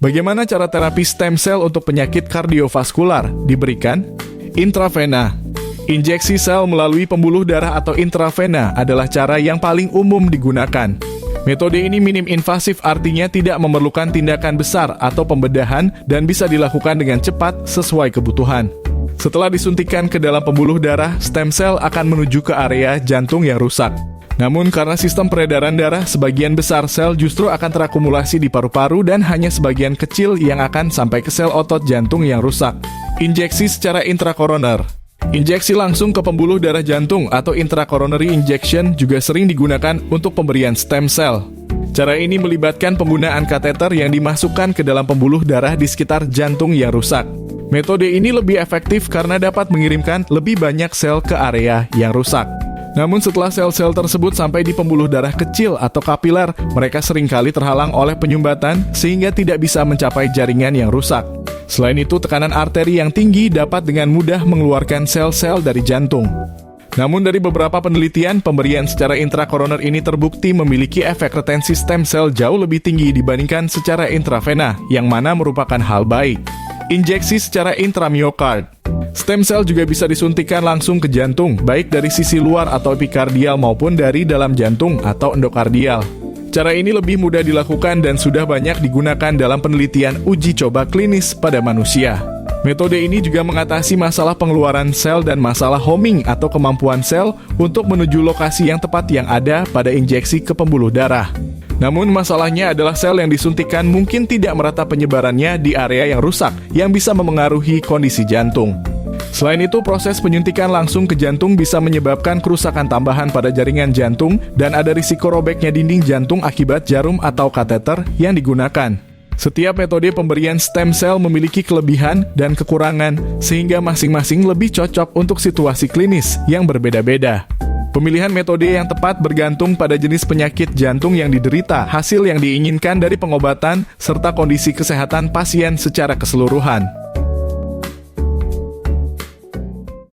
Bagaimana cara terapi stem cell untuk penyakit kardiovaskular? Diberikan intravena. Injeksi sel melalui pembuluh darah atau intravena adalah cara yang paling umum digunakan. Metode ini minim invasif, artinya tidak memerlukan tindakan besar atau pembedahan dan bisa dilakukan dengan cepat sesuai kebutuhan. Setelah disuntikan ke dalam pembuluh darah, stem cell akan menuju ke area jantung yang rusak. Namun karena sistem peredaran darah, sebagian besar sel justru akan terakumulasi di paru-paru dan hanya sebagian kecil yang akan sampai ke sel otot jantung yang rusak. Injeksi secara intrakoroner. Injeksi langsung ke pembuluh darah jantung atau intracoronary injection juga sering digunakan untuk pemberian stem cell. Cara ini melibatkan penggunaan kateter yang dimasukkan ke dalam pembuluh darah di sekitar jantung yang rusak. Metode ini lebih efektif karena dapat mengirimkan lebih banyak sel ke area yang rusak. Namun setelah sel-sel tersebut sampai di pembuluh darah kecil atau kapiler, mereka seringkali terhalang oleh penyumbatan sehingga tidak bisa mencapai jaringan yang rusak. Selain itu, tekanan arteri yang tinggi dapat dengan mudah mengeluarkan sel-sel dari jantung. Namun dari beberapa penelitian, pemberian secara intrakoroner ini terbukti memiliki efek retensi stem cell jauh lebih tinggi dibandingkan secara intravena, yang mana merupakan hal baik. Injeksi secara intramiokard. Stem cell juga bisa disuntikan langsung ke jantung, baik dari sisi luar atau epikardial maupun dari dalam jantung atau endokardial. Cara ini lebih mudah dilakukan dan sudah banyak digunakan dalam penelitian uji coba klinis pada manusia. Metode ini juga mengatasi masalah pengeluaran sel dan masalah homing atau kemampuan sel untuk menuju lokasi yang tepat yang ada pada injeksi ke pembuluh darah. Namun masalahnya adalah sel yang disuntikan mungkin tidak merata penyebarannya di area yang rusak yang bisa memengaruhi kondisi jantung. Selain itu, proses penyuntikan langsung ke jantung bisa menyebabkan kerusakan tambahan pada jaringan jantung dan ada risiko robeknya dinding jantung akibat jarum atau kateter yang digunakan. Setiap metode pemberian stem cell memiliki kelebihan dan kekurangan, sehingga masing-masing lebih cocok untuk situasi klinis yang berbeda-beda. Pemilihan metode yang tepat bergantung pada jenis penyakit jantung yang diderita, hasil yang diinginkan dari pengobatan, serta kondisi kesehatan pasien secara keseluruhan.